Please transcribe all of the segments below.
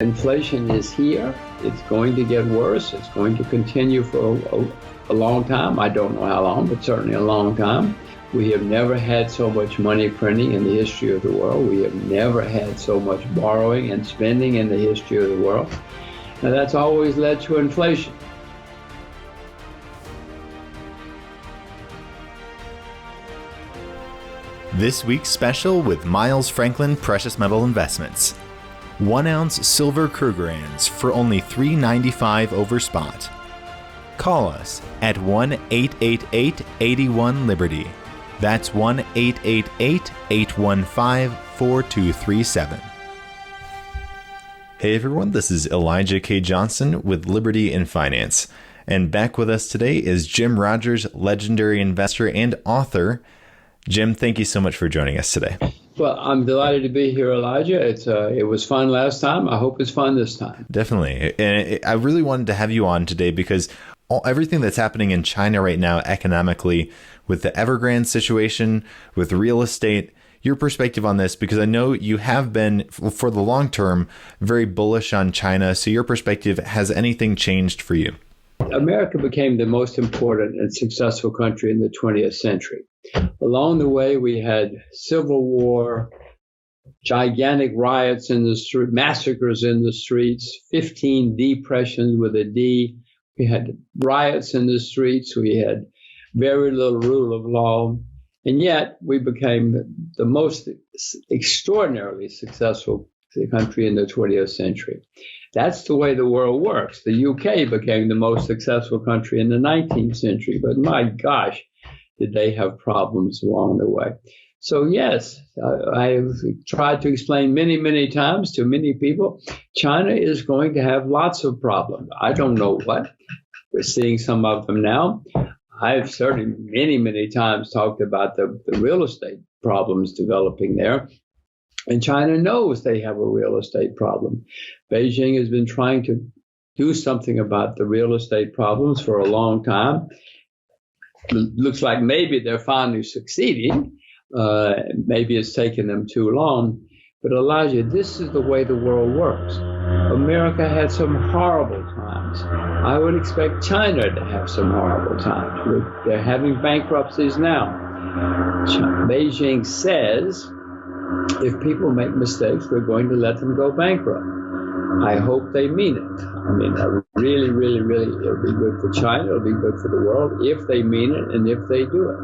Inflation is here. It's going to get worse. It's going to continue for a long time. I don't know how long, but certainly a long time. We have never had so much money printing in the history of the world. We have never had so much borrowing and spending in the history of the world. And that's always led to inflation. This week's special with Miles Franklin Precious Metal Investments. 1 ounce silver Krugerrands for only $3.95 over spot. Call us at 1-888-81-LIBERTY. That's 1-888-815-4237. Hey everyone, this is Elijah K. Johnson with Liberty in Finance. And back with us today is Jim Rogers, legendary investor and author. Jim, thank you so much for joining us today. Well, I'm delighted to be here, Elijah. It was fun last time. I hope it's fun this time. Definitely. And I really wanted to have you on today because everything that's happening in China right now economically, with the Evergrande situation, with real estate, your perspective on this, because I know you have been, for the long term, very bullish on China. So your perspective, has anything changed for you? America became the most important and successful country in the 20th century. Along the way, we had civil war, gigantic riots in the street, massacres in the streets, 15 depressions with a D. We had riots in the streets. We had very little rule of law. And yet we became the most extraordinarily successful country in the 20th century. That's the way the world works. The UK became the most successful country in the 19th century, but my gosh, did they have problems along the way. So yes, I have tried to explain many, many times to many people, China is going to have lots of problems. I don't know what. We're seeing some of them now. I've certainly many, many times talked about the real estate problems developing there. And China knows they have a real estate problem. Beijing has been trying to do something about the real estate problems for a long time. It looks like maybe they're finally succeeding. Maybe it's taken them too long. But Elijah, this is the way the world works. America had some horrible times. I would expect China to have some horrible times. They're having bankruptcies now. Beijing says, if people make mistakes, we're going to let them go bankrupt. I hope they mean it. I mean, really, really, really, it'll be good for China. It'll be good for the world if they mean it and if they do it.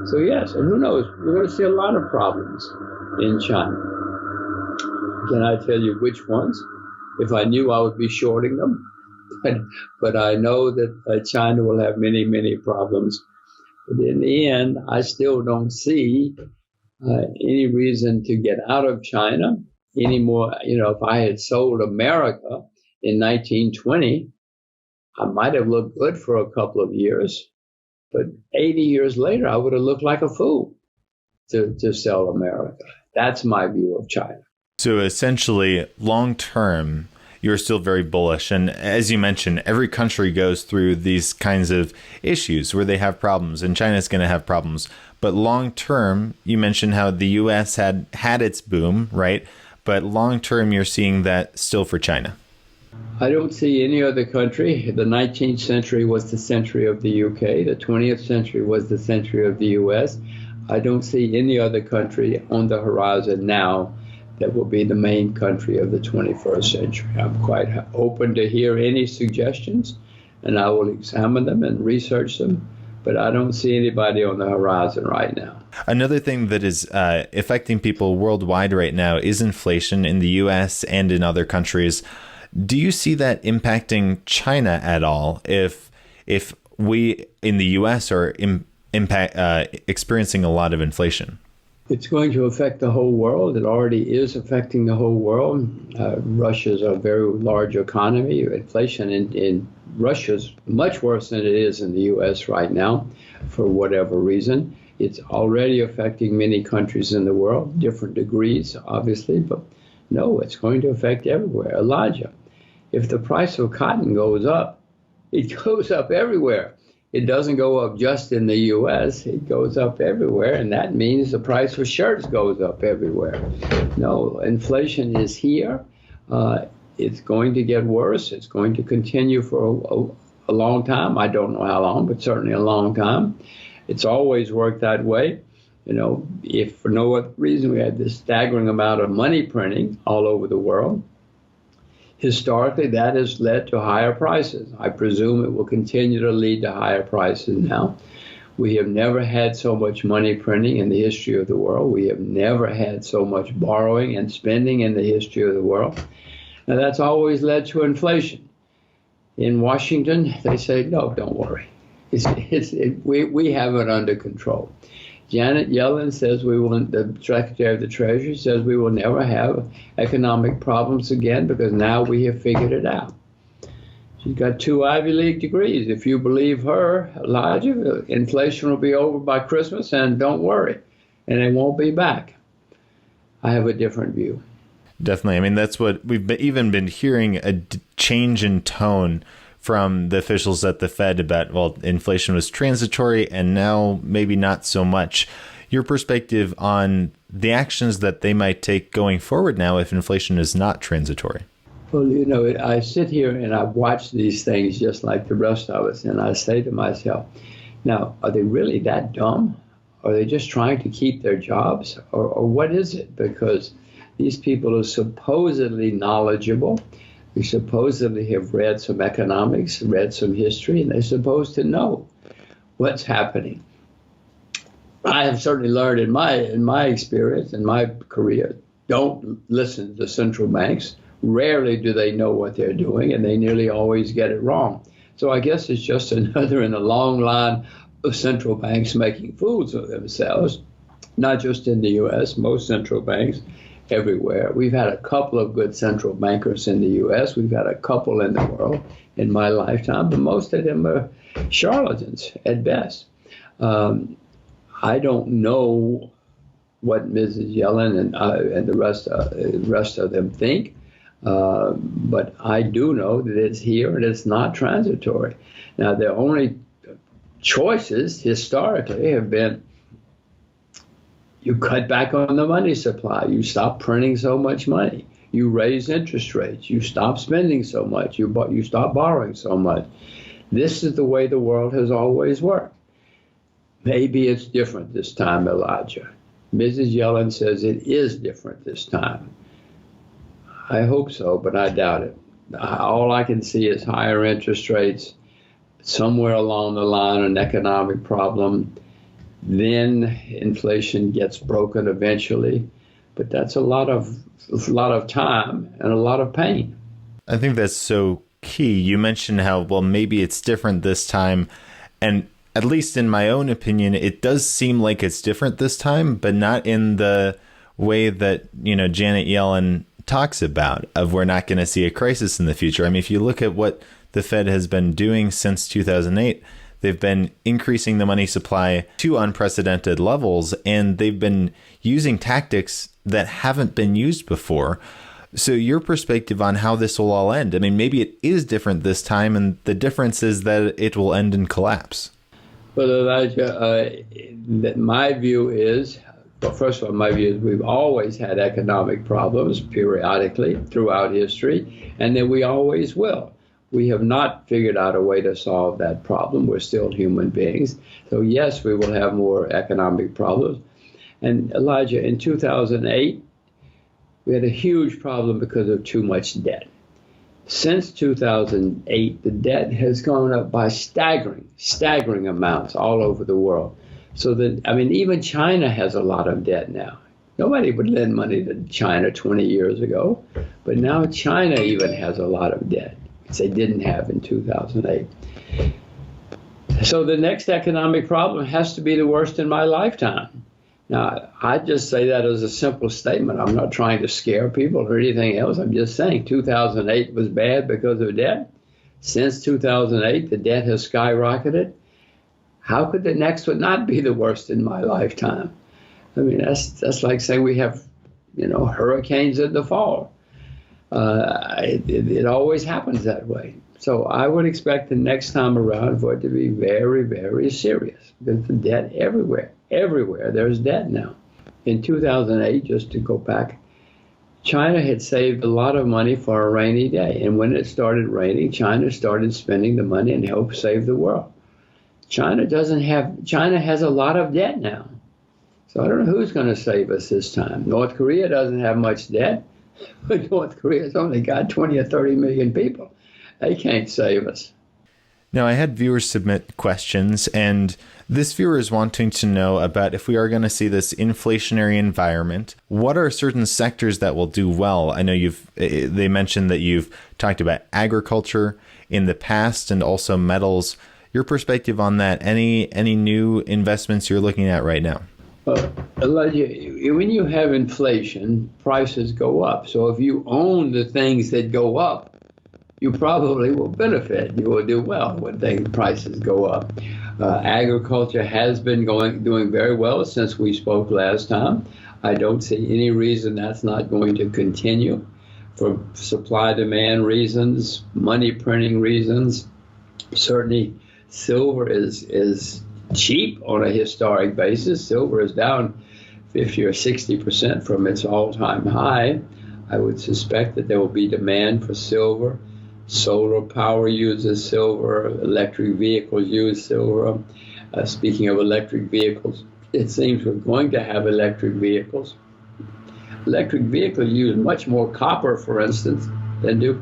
So yes, and who knows? We're going to see a lot of problems in China. Can I tell you which ones? If I knew, I would be shorting them. But I know that China will have many, many problems. But in the end, I still don't see any reason to get out of China anymore. You know, if I had sold America in 1920, I might have looked good for a couple of years, but 80 years later, I would have looked like a fool to sell America. That's my view of China. So essentially, long term, you're still very bullish. And as you mentioned, every country goes through these kinds of issues where they have problems, and China's going to have problems. But long term, you mentioned how the U.S. had its boom, right? But long term, you're seeing that still for China. I don't see any other country. The 19th century was the century of the UK. The 20th century was the century of the US. I don't see any other country on the horizon now that will be the main country of the 21st century. I'm quite open to hear any suggestions, and I will examine them and research them. But I don't see anybody on the horizon right now. Another thing that is affecting people worldwide right now is inflation in the U.S. and in other countries. Do you see that impacting China at all if we in the U.S. are experiencing a lot of inflation? It's going to affect the whole world. It already is affecting the whole world. Russia's a very large economy. Inflation in Russia's much worse than it is in the U.S. right now, for whatever reason. It's already affecting many countries in the world, different degrees, obviously, but no, it's going to affect everywhere. Elijah, if the price of cotton goes up, it goes up everywhere. It doesn't go up just in the U.S. It goes up everywhere, and that means the price of shirts goes up everywhere. No, inflation is here. it's going to get worse. It's going to continue for a long time. I don't know how long, but certainly a long time. It's always worked that way. If for no other reason we had this staggering amount of money printing all over the world, historically that has led to higher prices. I presume it will continue to lead to higher prices now. We have never had so much money printing in the history of the world. We have never had so much borrowing and spending in the history of the world. Now, that's always led to inflation. In Washington, they say, no, don't worry. We have it under control. Janet Yellen says the Secretary of the Treasury says we will never have economic problems again because now we have figured it out. She's got 2 Ivy League degrees. If you believe her, Elijah, inflation will be over by Christmas, and don't worry, and it won't be back. I have a different view. Definitely. I mean, that's what we've even been hearing, a change in tone from the officials at the Fed about, well, inflation was transitory and now maybe not so much. Your perspective on the actions that they might take going forward now if inflation is not transitory? Well, I sit here and I watch these things just like the rest of us, and I say to myself, now, are they really that dumb? Are they just trying to keep their jobs? Or what is it? Because these people are supposedly knowledgeable. They supposedly have read some economics, read some history, and they're supposed to know what's happening. I have certainly learned in my experience, in my career, don't listen to central banks. Rarely do they know what they're doing, and they nearly always get it wrong. So I guess it's just another in a long line of central banks making fools of themselves, not just in the U.S., most central banks everywhere. We've had a couple of good central bankers in the U.S. We've had a couple in the world in my lifetime, but most of them are charlatans at best. I don't know what Mrs. Yellen and the rest of them think, but I do know that it's here and it's not transitory. Now, the only choices historically have been you cut back on the money supply, you stop printing so much money, you raise interest rates, you stop spending so much, you stop borrowing so much. This is the way the world has always worked. Maybe it's different this time, Elijah. Mrs. Yellen says it is different this time. I hope so, but I doubt it. All I can see is higher interest rates, somewhere along the line an economic problem, then inflation gets broken eventually. But that's a lot of time and a lot of pain. I think that's so key. You mentioned how, well, maybe it's different this time. And at least in my own opinion, it does seem like it's different this time, but not in the way that, Janet Yellen talks about, of we're not going to see a crisis in the future. I mean, if you look at what the Fed has been doing since 2008, they've been increasing the money supply to unprecedented levels, and they've been using tactics that haven't been used before. So your perspective on how this will all end, I mean, maybe it is different this time, and the difference is that it will end in collapse. Well, Elijah, my view is, well, first of all, my view is we've always had economic problems periodically throughout history, and that we always will. We have not figured out a way to solve that problem. We're still human beings. So yes, we will have more economic problems. And Elijah, in 2008, we had a huge problem because of too much debt. Since 2008, the debt has gone up by staggering amounts all over the world. So that, I mean, even China has a lot of debt now. Nobody would lend money to China 20 years ago, but now China even has a lot of debt, which they didn't have in 2008. So the next economic problem has to be the worst in my lifetime. Now, I just say that as a simple statement. I'm not trying to scare people or anything else. I'm just saying 2008 was bad because of debt. Since 2008, the debt has skyrocketed. How could the next one not be the worst in my lifetime? I mean, that's like saying we have, hurricanes in the fall. It always happens that way. So I would expect the next time around for it to be very, very serious, because the debt everywhere, there's debt now. In 2008, just to go back, China had saved a lot of money for a rainy day. And when it started raining, China started spending the money and helped save the world. China has a lot of debt now. So I don't know who's going to save us this time. North Korea doesn't have much debt, but North Korea's only got 20 or 30 million people. They can't save us. Now, I had viewers submit questions, and this viewer is wanting to know about if we are going to see this inflationary environment, what are certain sectors that will do well? I know they mentioned that you've talked about agriculture in the past and also metals. Your perspective on that, any new investments you're looking at right now? Elijah, when you have inflation, prices go up. So if you own the things that go up, you probably will benefit. You will do well when prices go up. Agriculture has been doing very well since we spoke last time. I don't see any reason that's not going to continue for supply-demand reasons, money printing reasons. Certainly, silver is cheap on a historic basis. Silver is down 50 or 60% from its all-time high. I would suspect that there will be demand for silver. Solar power uses silver. Electric vehicles use silver. Speaking of electric vehicles, it seems we're going to have electric vehicles. Electric vehicles use much more copper, for instance, than do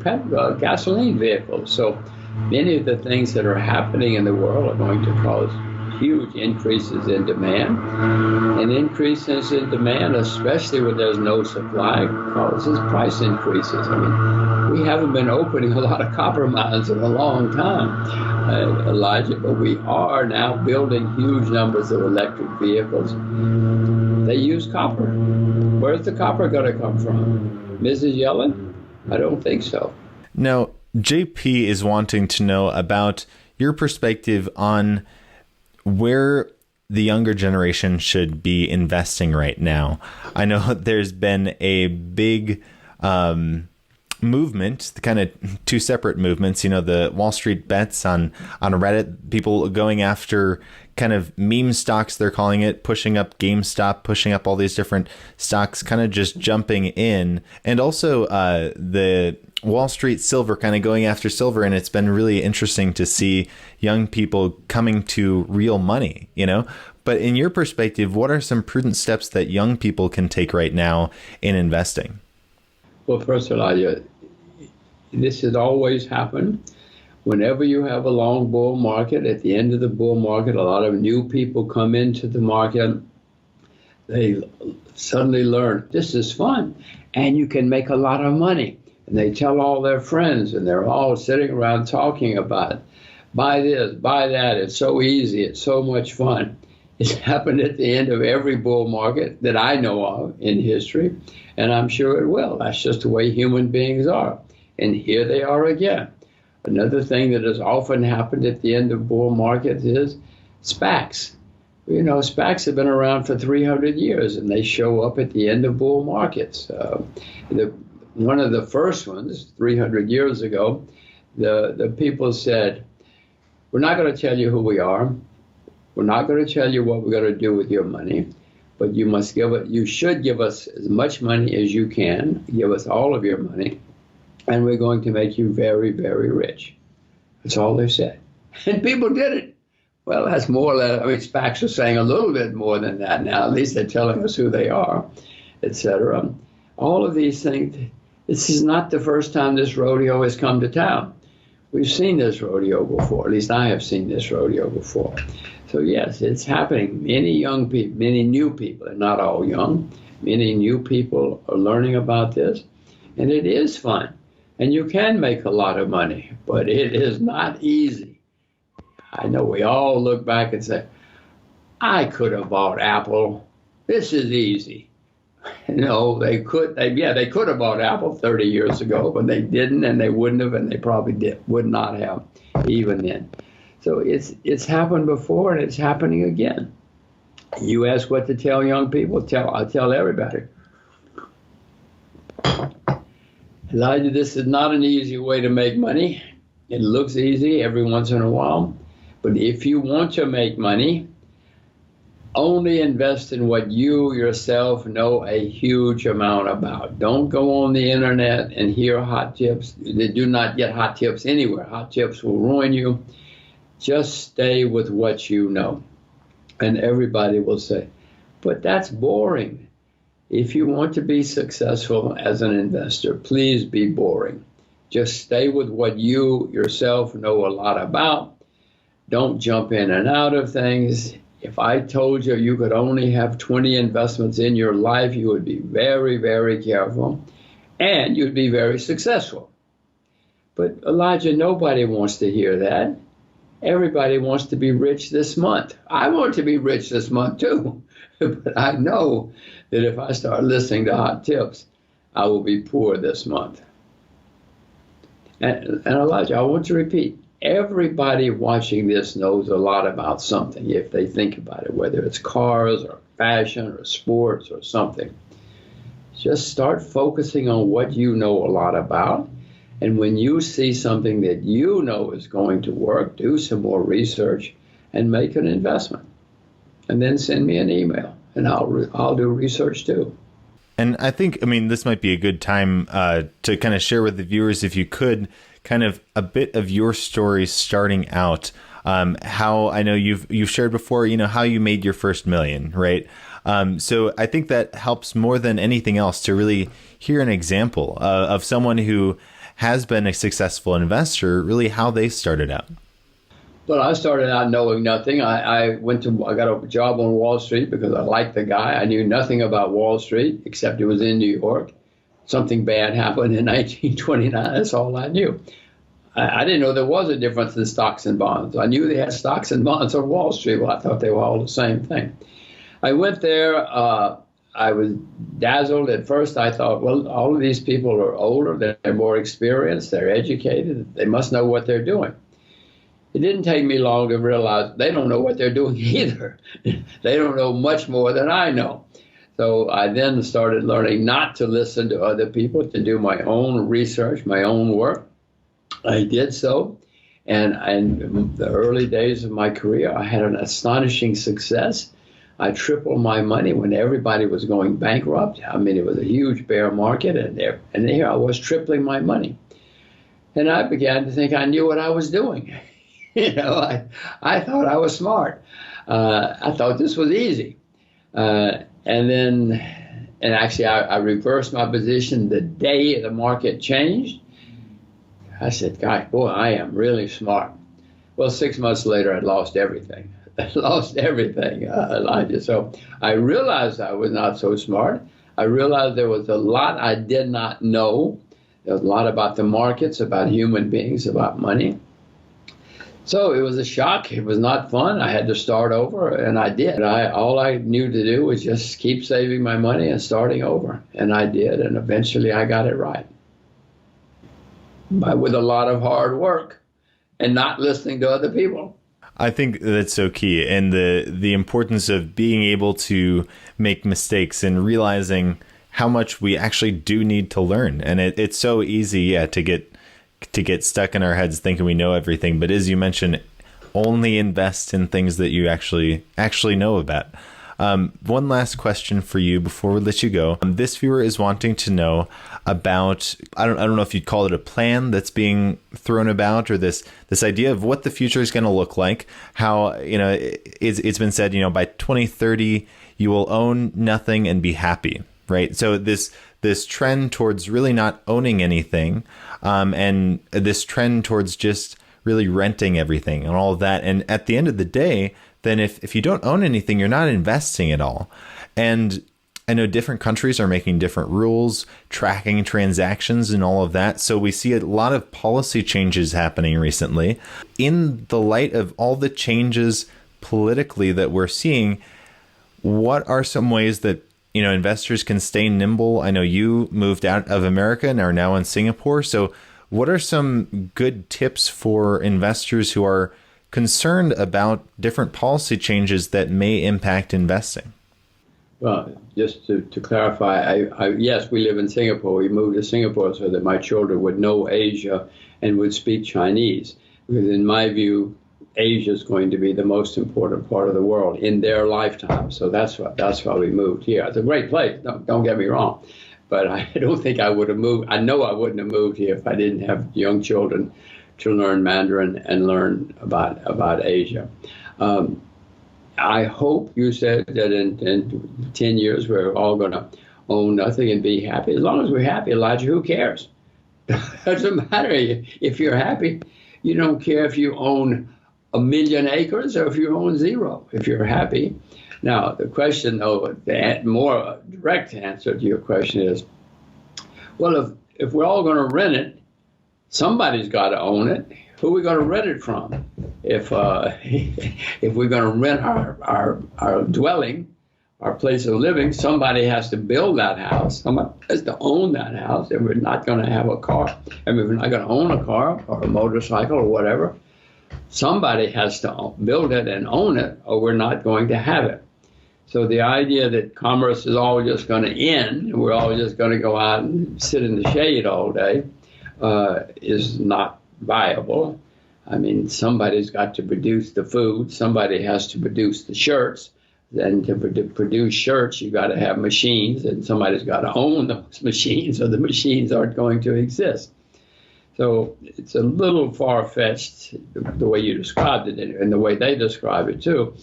gasoline vehicles. So many of the things that are happening in the world are going to cause huge increases in demand. And increases in demand, especially when there's no supply, causes price increases. I mean, we haven't been opening a lot of copper mines in a long time, Elijah, but we are now building huge numbers of electric vehicles. They use copper. Where's the copper going to come from? Mrs. Yellen? I don't think so. Now, JP is wanting to know about your perspective on where the younger generation should be investing right now. I know there's been a big movement, kind of two separate movements, the Wall Street bets on Reddit, people going after kind of meme stocks, they're calling it, pushing up GameStop, pushing up all these different stocks, kind of just jumping in. And also the Wall Street silver, kind of going after silver. And it's been really interesting to see young people coming to real money, But in your perspective, what are some prudent steps that young people can take right now in investing? Well, first of all, this has always happened. Whenever you have a long bull market, at the end of the bull market, a lot of new people come into the market. They suddenly learn this is fun and you can make a lot of money. And they tell all their friends and they're all sitting around talking about it. Buy this, buy that. It's so easy. It's so much fun. It's happened at the end of every bull market that I know of in history, and I'm sure it will. That's just the way human beings are. And here they are again. Another thing that has often happened at the end of bull markets is SPACs. SPACs have been around for 300 years, and they show up at the end of bull markets. One of the first ones, 300 years ago, the people said, we're not going to tell you who we are. We're not going to tell you what we're going to do with your money, but you should give us as much money as you can. Give us all of your money, and we're going to make you very, very rich. That's all they said. And people did it. Well, that's more or less, SPACs are saying a little bit more than that now. At least they're telling us who they are, etc. All of these things, this is not the first time this rodeo has come to town. We've seen this rodeo before. At least I have seen this rodeo before. So yes, it's happening. Many young people, many new people, and not all young, many new people are learning about this. And it is fun. And you can make a lot of money, but it is not easy. I know we all look back and say, I could have bought Apple. This is easy. No, they could have bought Apple 30 years ago, but they didn't, and they wouldn't have, and they probably would not have even then. So it's happened before, and it's happening again. You ask what to tell young people, I'll tell everybody. Elijah, this is not an easy way to make money. It looks easy every once in a while, but if you want to make money, only invest in what you yourself know a huge amount about. Don't go on the internet and hear hot tips. They do not get hot tips anywhere. Hot tips will ruin you. Just stay with what you know. And everybody will say, but that's boring. If you want to be successful as an investor, please be boring. Just stay with what you yourself know a lot about. Don't jump in and out of things. If I told you you could only have 20 investments in your life, you would be very, very careful, and you'd be very successful. But Elijah, nobody wants to hear that. Everybody wants to be rich this month. I want to be rich this month too, but I know that if I start listening to hot tips, I will be poor this month. And Elijah, I want to repeat, everybody watching this knows a lot about something if they think about it, whether it's cars or fashion or sports or something. Just start focusing on what you know a lot about. And when you see something that you know is going to work, do some more research and make an investment. And then send me an email and I'll do research too. And I think, this might be a good time to kind of share with the viewers, if you could, kind of a bit of your story starting out. How I know you've shared before, how you made your first million, right? So I think that helps more than anything else to really hear an example of someone who has been a successful investor, really how they started out. Well, I started out knowing nothing. I got a job on Wall Street because I liked the guy. I knew nothing about Wall Street except it was in New York. Something bad happened in 1929. That's all I knew. I didn't know there was a difference in stocks and bonds. I knew they had stocks and bonds on Wall Street. Well, I thought they were all the same thing. I went there. I was dazzled at first. I thought, well, all of these people are older. They're more experienced. They're educated. They must know what they're doing. It didn't take me long to realize they don't know what they're doing either. They don't know much more than I know. So I then started learning not to listen to other people, to do my own research, my own work. I did so. And in the early days of my career, I had an astonishing success. I tripled my money when everybody was going bankrupt. It was a huge bear market, and here I was tripling my money. And I began to think I knew what I was doing. I thought I was smart. I thought this was easy. And actually I reversed my position the day the market changed. I said, "God, boy, I am really smart." Well, 6 months later, I'd lost everything. Elijah. So I realized I was not so smart. I realized there was a lot I did not know. There was a lot about the markets, about human beings, about money. So it was a shock. It was not fun. I had to start over, and I did. All I knew to do was just keep saving my money and starting over. And I did, and eventually I got it right. But with a lot of hard work and not listening to other people. I think that's so key, and the importance of being able to make mistakes and realizing how much we actually do need to learn. And it's so easy, to get stuck in our heads thinking we know everything. But as you mentioned, only invest in things that you actually know about. One last question for you before we let you go. This viewer is wanting to know about, I don't know if you'd call it a plan that's being thrown about, or this idea of what the future is going to look like. How, it's been said, by 2030, you will own nothing and be happy, right? So this trend towards really not owning anything, and this trend towards just really renting everything and all of that. And at the end of the day, then if you don't own anything, you're not investing at all. And I know different countries are making different rules, tracking transactions and all of that. So we see a lot of policy changes happening recently. In the light of all the changes politically that we're seeing, what are some ways that investors can stay nimble? I know you moved out of America and are now in Singapore. So what are some good tips for investors who are concerned about different policy changes that may impact investing? Well, just to clarify, yes, we live in Singapore. We moved to Singapore so that my children would know Asia and would speak Chinese. Because in my view, Asia is going to be the most important part of the world in their lifetime. So that's why we moved here. It's a great place. Don't get me wrong, but I don't think I would have moved. I know I wouldn't have moved here if I didn't have young children to learn Mandarin and learn about Asia. I hope you said that in 10 years we're all going to own nothing and be happy. As long as we're happy, Elijah, who cares? Doesn't matter if you're happy. You don't care if you own 1 million acres or if you own 0. If you're happy. Now the question, though, the more direct answer to your question is, well, if we're all going to rent it, somebody's got to own it. Who are we going to rent it from? If we're going to rent our dwelling, our place of living, somebody has to build that house. Somebody has to own that house. And we're not going to have a car. I mean, we're not going to own a car or a motorcycle or whatever. Somebody has to build it and own it, or we're not going to have it. So the idea that commerce is all just going to end, and we're all just going to go out and sit in the shade all day, is not viable. I mean, somebody's got to produce the food. Somebody has to produce the shirts. Then to produce shirts, you've got to have machines, and somebody's got to own those machines, or the machines aren't going to exist. So it's a little far-fetched the way you described it, and the way they describe it too.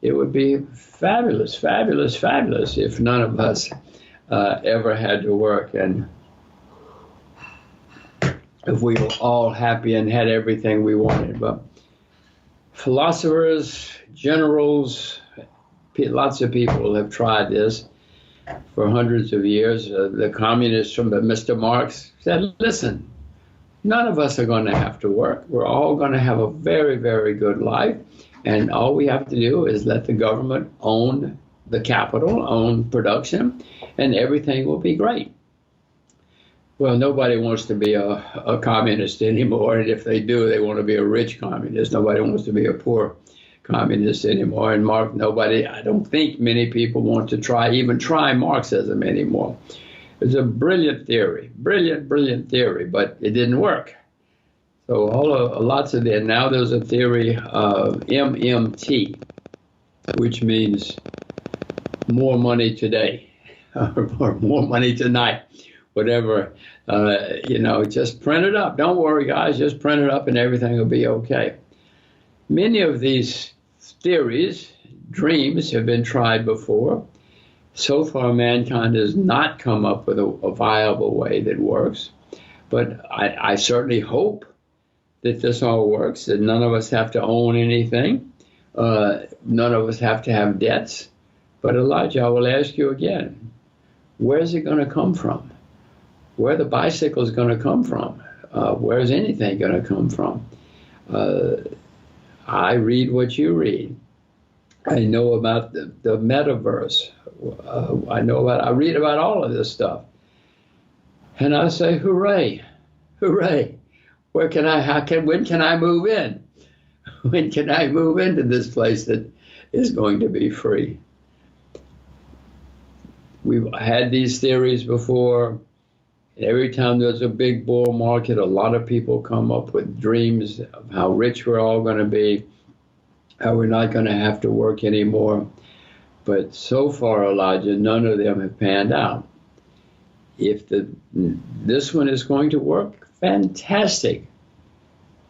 It would be fabulous, fabulous, fabulous if none of us ever had to work, and if we were all happy and had everything we wanted. But philosophers, generals, lots of people have tried this for hundreds of years. The communists from Mr. Marx said, listen, none of us are going to have to work. We're all going to have a very, very good life. And all we have to do is let the government own the capital, own production, and everything will be great. Well, nobody wants to be a communist anymore. And if they do, they want to be a rich communist. Nobody wants to be a poor communist anymore. And I don't think many people want to even try Marxism anymore. It's a brilliant theory, brilliant theory, but it didn't work. So lots of that. Now there's a theory of MMT, which means more money today or more money tonight, whatever. Just print it up. Don't worry, guys. Just print it up and everything will be okay. Many of these theories, dreams, have been tried before. So far, mankind has not come up with a viable way that works. But I certainly hope that this all works, that none of us have to own anything. None of us have to have debts. But Elijah, I will ask you again, where's it going to come from? Where the bicycle is going to come from? Where's anything going to come from? I read what you read. I know about the metaverse. I read about all of this stuff. And I say, hooray, hooray. When can I move in? When can I move into this place that is going to be free? We've had these theories before. Every time there's a big bull market, a lot of people come up with dreams of how rich we're all going to be, how we're not going to have to work anymore. But so far, Elijah, none of them have panned out. If this one is going to work, fantastic.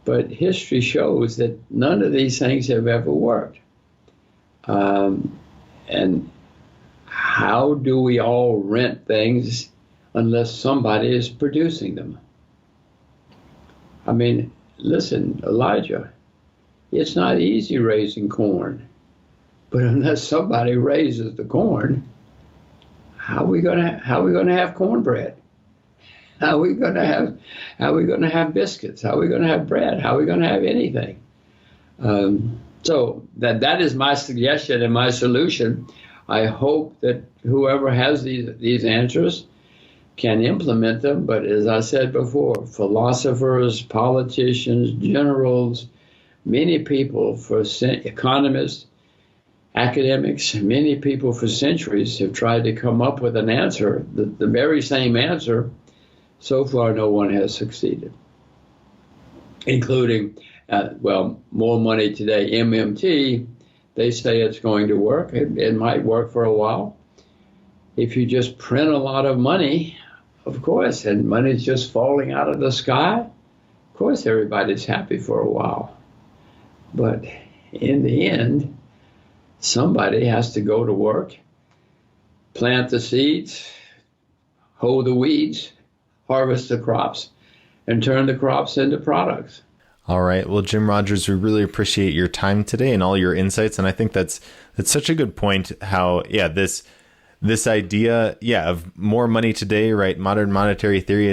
But history shows that none of these things have ever worked. And how do we all rent things unless somebody is producing them? I mean, listen, Elijah, it's not easy raising corn, but unless somebody raises the corn, how are we going to have cornbread? How are we going to have biscuits? How are we going to have bread? How are we going to have anything? So that is my suggestion and my solution. I hope that whoever has these answers can implement them. But as I said before, philosophers, politicians, generals, many people, economists, academics, many people for centuries have tried to come up with an answer, the very same answer. So far, no one has succeeded. including, more money today, MMT. They say it's going to work. It might work for a while. If you just print a lot of money, of course, and money's just falling out of the sky, of course everybody's happy for a while. But in the end, somebody has to go to work, plant the seeds, hoe the weeds, harvest the crops, and turn the crops into products. All right. Well, Jim Rogers, we really appreciate your time today and all your insights. And I think that's such a good point how, this idea, of more money today, right? Modern monetary theory,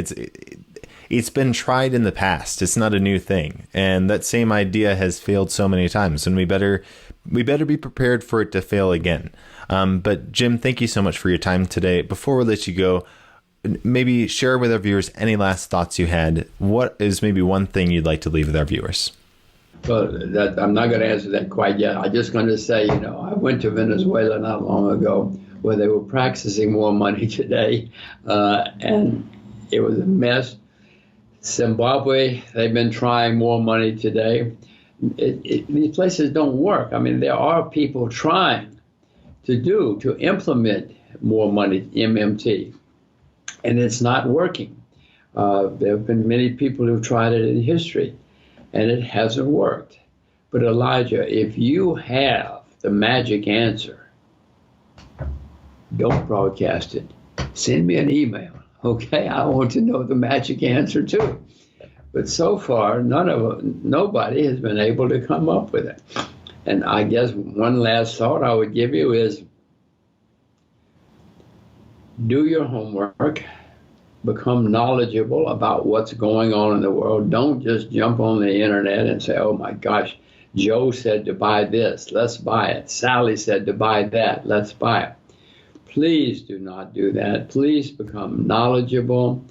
it's been tried in the past. It's not a new thing. And that same idea has failed so many times, and we better be prepared for it to fail again. But Jim, thank you so much for your time today. Before we let you go, maybe share with our viewers any last thoughts you had. What is maybe one thing you'd like to leave with our viewers? Well, I'm not going to answer that quite yet. I'm just going to say, I went to Venezuela not long ago where they were practicing more money today, and it was a mess. Zimbabwe, they've been trying more money today. These places don't work. I mean, there are people trying to implement more money, MMT, and it's not working. There have been many people who've tried it in history, and it hasn't worked. But Elijah, if you have the magic answer, don't broadcast it. Send me an email, okay? I want to know the magic answer too. But so far, nobody has been able to come up with it. And I guess one last thought I would give you is do your homework, become knowledgeable about what's going on in the world. Don't just jump on the internet and say, oh my gosh, Joe said to buy this, let's buy it. Sally said to buy that, let's buy it. Please do not do that. Please become knowledgeable.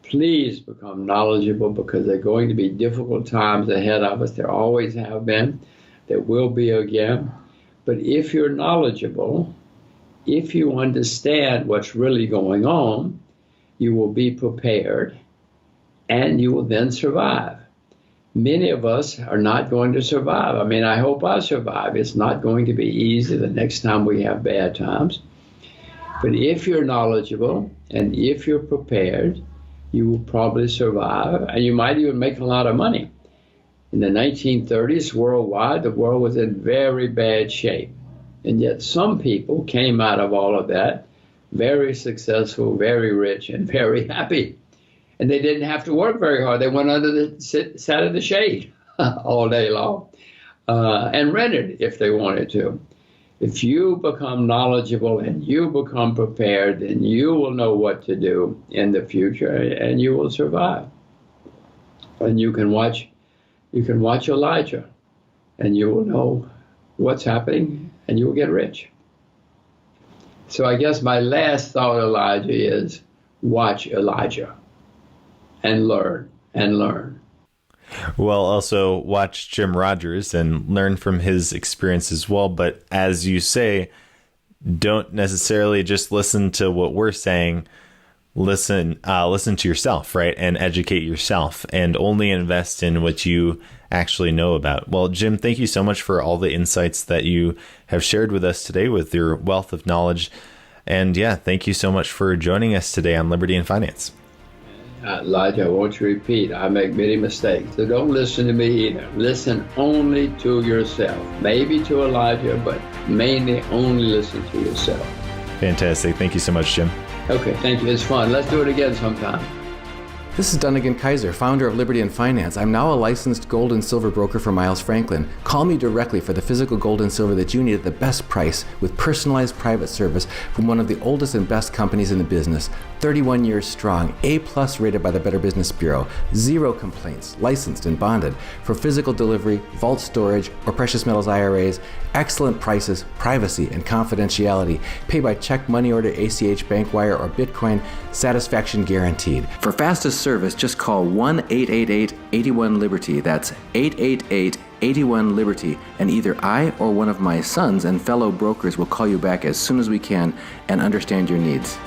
Please become knowledgeable, because there are going to be difficult times ahead of us. There always have been. There will be again. But if you're knowledgeable, if you understand what's really going on, you will be prepared, and you will then survive. Many of us are not going to survive. I mean, I hope I survive. It's not going to be easy the next time we have bad times. But if you're knowledgeable and if you're prepared, you will probably survive, and you might even make a lot of money. In the 1930s, worldwide, the world was in very bad shape. And yet some people came out of all of that very successful, very rich, and very happy. And they didn't have to work very hard. They went sat in the shade all day long and rented if they wanted to. If you become knowledgeable and you become prepared, then you will know what to do in the future, and you will survive. And you can watch Elijah, and you will know what's happening, and you will get rich. So I guess my last thought, Elijah, is watch Elijah and learn and learn. Well, also watch Jim Rogers and learn from his experience as well. But as you say, don't necessarily just listen to what we're saying. Listen to yourself, right? And educate yourself, and only invest in what you actually know about. Well, Jim, thank you so much for all the insights that you have shared with us today with your wealth of knowledge. And thank you so much for joining us today on Liberty and Finance. Elijah, I want to repeat, I make many mistakes. So don't listen to me either. Listen only to yourself. Maybe to Elijah, but mainly only listen to yourself. Fantastic. Thank you so much, Jim. Okay, thank you. It's fun. Let's do it again sometime. This is Dunnigan Kaiser, founder of Liberty and Finance. I'm now a licensed gold and silver broker for Miles Franklin. Call me directly for the physical gold and silver that you need at the best price with personalized private service from one of the oldest and best companies in the business. 31 years strong, A+ rated by the Better Business Bureau, 0 complaints, licensed and bonded for physical delivery, vault storage, or precious metals IRAs. Excellent prices, privacy, and confidentiality. Pay by check, money order, ACH, bank wire, or Bitcoin. Satisfaction guaranteed. For fastest service, just call 1-888-81-LIBERTY. That's 888-81-LIBERTY. And either I or one of my sons and fellow brokers will call you back as soon as we can and understand your needs.